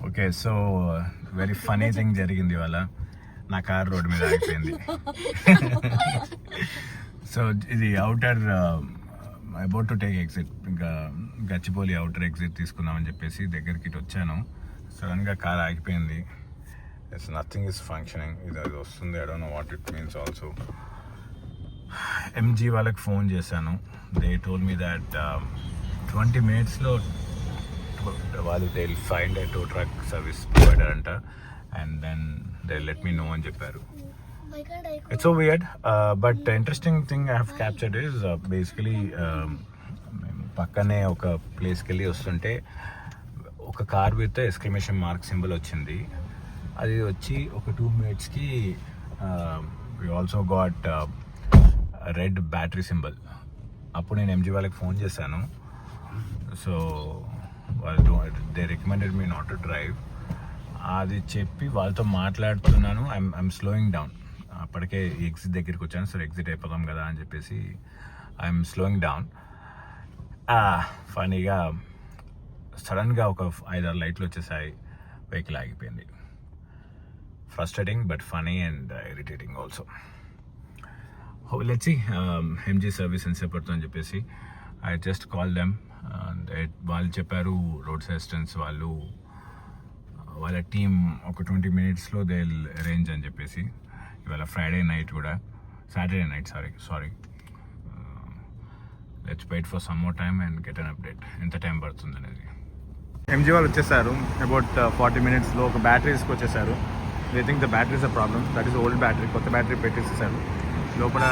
Okay, so very funny thing జరిగింది ఇవాళ. నా కార్ రోడ్డు మీద ఆగిపోయింది. సో ఇది outer about to take exit, ఇంకా గచ్చిపోలి అవుటర్ ఎగ్జిట్ తీసుకుందామని చెప్పేసి దగ్గరికి ఇటు వచ్చాను. సడన్గా కార్ ఆగిపోయింది. It's nothing is functioning. ఇది అది వస్తుంది, I don't know what it means. Also MG వాళ్ళకి ఫోన్ చేశాను. దే టోల్ మీ దట్ 20 minutesలో వాళ్ళు they will find a tow truck service provider అంట, and then they let me know అని చెప్పారు. It's so weird, but interesting thing I have captured is basically పక్కనే ఒక ప్లేస్కి వెళ్ళి వస్తుంటే ఒక car with exclamation mark symbol వచ్చింది. అది వచ్చి ఒక 2 minutesకి we also got red battery symbol. అప్పుడు నేను ఎంజీ వాళ్ళకి ఫోన్ చేశాను. సో వాళ్ళు they recommended me not to drive. అది చెప్పి వాళ్ళతో మాట్లాడుతున్నాను. I'm slowing down. అప్పటికే ఎగ్జిట్ దగ్గరికి వచ్చాను. సో ఎగ్జిట్ అయిపోదాం కదా అని చెప్పేసి ఐఎమ్ స్లోయింగ్ డౌన్. ఫనీగా సడన్గా ఒక 5-6 లైట్లు వచ్చేసాయి. వెహికల్ ఆగిపోయింది. Frustrating but funny and irritating also. Let's see MG service ఎంత పడుతుందని చెప్పేసి ఐ జస్ట్ కాల్ దెమ్. వాళ్ళు చెప్పారు రోడ్ అసిస్టెంట్స్ వాళ్ళు వాళ్ళ టీమ్ ఒక 20 minutesలో దే విల్ అరేంజ్ అని చెప్పేసి. ఇవాళ ఫ్రైడే నైట్ కూడా, Saturday night sorry. Let's wait for some more time and get an update ఎంత టైం పడుతుంది అనేది. ఎంజీ వాళ్ళు వచ్చేసారు అబౌట్ 40 minutesలో. ఒక బ్యాటరీ తీసుకొచ్చేసారు. They think the battery is a problem. That is old battery. కొత్త బ్యాటరీ పెట్టేసేసారు లోపల.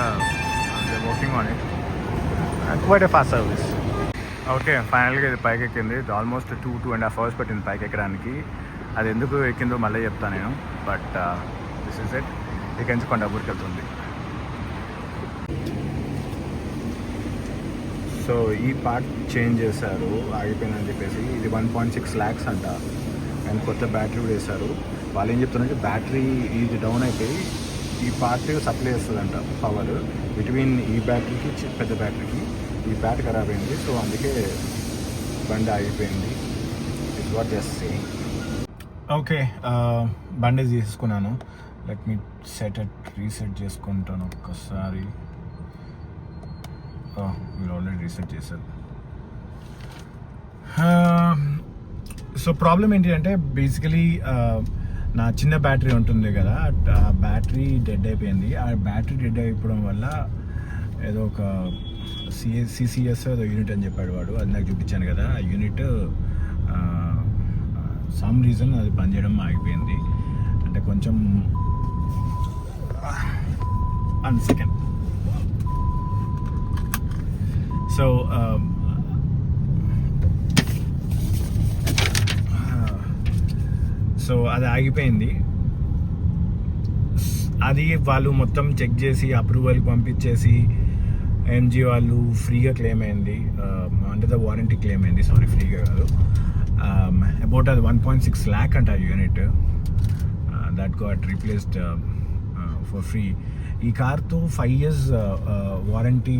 Working on it. Quite a fast service. Okay, ఫైనల్గా ఇది పైకి ఎక్కింది. ఆల్మోస్ట్ 2.5 hours పట్టింది పైకి ఎక్కడానికి. అది ఎందుకు ఎక్కిందో మళ్ళీ చెప్తాను నేను. But this is it. ఇక్కడి నుంచి కొండాపూర్కి వెళ్తుంది. సో ఈ పార్ట్ చేంజ్ చేశారు ఆగిపోయిందని చెప్పేసి. ఇది 1.6 lakhs అంట. అండ్ కొత్త బ్యాటరీ కూడా వేశారు. వాళ్ళు ఏం చెప్తున్నారంటే బ్యాటరీ ఇది డౌన్ అయిపోయి ఈ పార్ట్ సప్లై చేస్తుందంట పవర్ బిట్వీన్ ఈ బ్యాటరీకి పెద్ద బ్యాటరీకి. ఈ బ్యాటరీ ఖరాబ్ అయింది. సో అందుకే బండి ఆగిపోయింది. It's what just saying. Okay, బండి తీసుకున్నాను. లెట్ మీ రీసెట్ చేసుకుంటాను ఒక్కసారి. మీరు ఆల్రెడీ రీసెట్ చేశారు. సో ప్రాబ్లం ఏంటి అంటే బేసికలీ నా చిన్న బ్యాటరీ ఉంటుంది కదా, ఆ బ్యాటరీ డెడ్ అయిపోయింది. ఆ బ్యాటరీ డెడ్ అయిపోవడం వల్ల ఏదో ఒక సిసిఎస్ ఏదో యూనిట్ అని చెప్పాడు వాడు. అది నాకు చూపించాను కదా, ఆ యూనిట్ సమ్ రీజన్ అది పనిచేయడం ఆగిపోయింది. అంటే కొంచెం 1 second. సో అది ఆగిపోయింది. అది వాళ్ళు మొత్తం చెక్ చేసి అప్రూవల్కి పంపించేసి ఎంజీ వాళ్ళు ఫ్రీగా క్లెయిమ్ అయింది. అండర్ ద వారంటీ క్లెయిమ్ అయింది. సారీ, ఫ్రీగా కాదు. అబౌట్ అది 1.6 lakh అంట unit. That got replaced for free. ఈ కార్తో 5 years వారంటీ,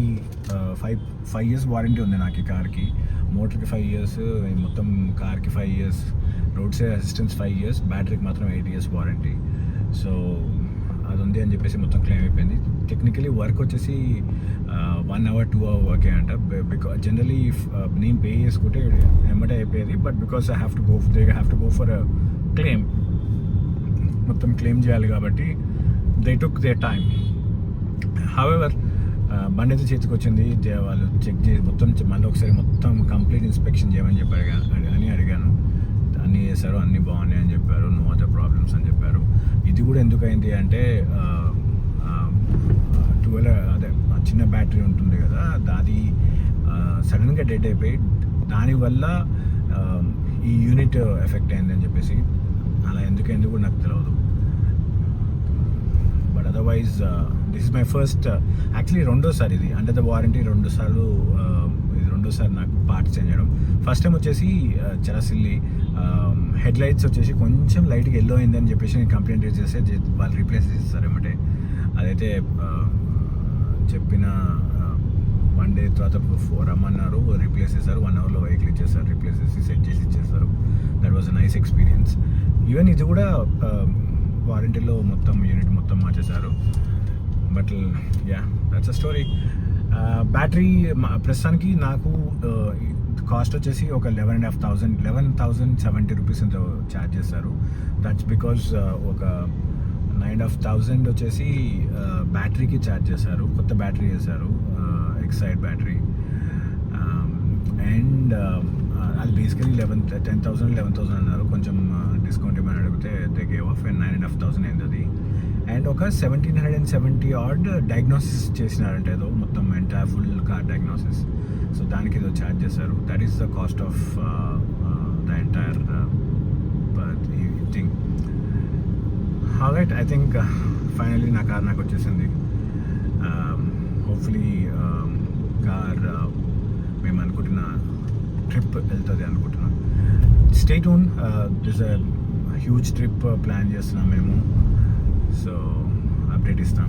5 years వారంటీ ఉంది నాకు ఈ కార్కి. మోటార్కి 5 years, మొత్తం కార్కి 5 years, road side assistance 5 years, బ్యాటరీకి మాత్రం 8 years వారంటీ. సో అది ఉంది అని చెప్పేసి మొత్తం క్లెయిమ్ అయిపోయింది. టెక్నికలీ వర్క్ వచ్చేసి 1 hour 2 hour వర్కే అంట. బికాజ్ జనరలీ నేను పే చేసుకుంటే వెంబడే అయిపోయేది. But because I have to go for claim, మొత్తం క్లెయిమ్ చేయాలి కాబట్టి they took they time. However బండి అయితే చేతికి వచ్చింది. వాళ్ళు చెక్ చేసి మొత్తం మళ్ళీ ఒకసారి మొత్తం కంప్లీట్ ఇన్స్పెక్షన్ చేయమని చెప్పారు అని అడిగాను. అన్నీ చేశారు, అన్నీ బాగున్నాయి అని చెప్పారు. నో అదర్ ప్రాబ్లమ్స్ అని చెప్పారు. ఇది కూడా ఎందుకైంది అంటే 12 అదే చిన్న బ్యాటరీ ఉంటుంది కదా, అది సడన్గా డెడ్ అయిపోయి దానివల్ల ఈ యూనిట్ ఎఫెక్ట్ అయింది అని చెప్పేసి. అలా ఎందుకు కూడా నాకు తెలియదు. But otherwise this is my first, actually రెండోసారి ఇది అండర్ ద వారంటీ. రెండోసారి నాకు పార్ట్స్ చేంజ్ చేయడం. ఫస్ట్ టైం వచ్చేసి చాలా సిల్లీ. హెడ్ లైట్స్ వచ్చేసి కొంచెం లైట్గా ఎల్లో అయిందని చెప్పేసి నేను కంప్లైంట్ చేస్తే వాళ్ళు రీప్లేస్ చేస్తారు ఏమంటే. అదైతే చెప్పిన 1 day తర్వాత 4 రమ్మన్నారు, రీప్లేస్ చేశారు. 1 hourలో వెహికల్ ఇచ్చేసారు, రీప్లేస్ చేసి సెట్ చేసి ఇచ్చేసారు. That was a nice experience. Even ఇది కూడా వారంటీలో మొత్తం యూనిట్ మొత్తం మార్చేశారు. But yeah, that's a story. Battery ప్రస్తుతానికి నాకు కాస్ట్ వచ్చేసి ఒక 11,070 రూపీస్ ఎంతో ఛార్జ్ చేస్తారు. దట్స్ బికాజ్ ఒక 9,500 వచ్చేసి బ్యాటరీకి ఛార్జ్ చేశారు. కొత్త బ్యాటరీ చేశారు, ఎక్సైడ్ బ్యాటరీ. అండ్ అది బేసికలీ 10,000 11,000 అన్నారు. కొంచెం డిస్కౌంట్ ఏమైనా అడిగితే దే గేవ్ ఆఫ్, అండ్ 9,500 అయింది అది. అండ్ ఒక 1,770 ఆడ్ డయాగ్నోసిస్ చేసినారంటే ఏదో మొత్తం entire full car diagnosis. So దానికి ఏదో ఛార్జ్ చేశారు. That is the cost of the entire thing. Alright, I think finally నా కార్ నాకు వచ్చేసింది. హోప్ఫుల్లీ కార్ మేము అనుకుంటున్న ట్రిప్ వెళ్తుంది అనుకుంటున్నాం. Stay tune, this a huge trip plan చేస్తున్నాం మేము. సో అప్డేట్ ఇస్తాం.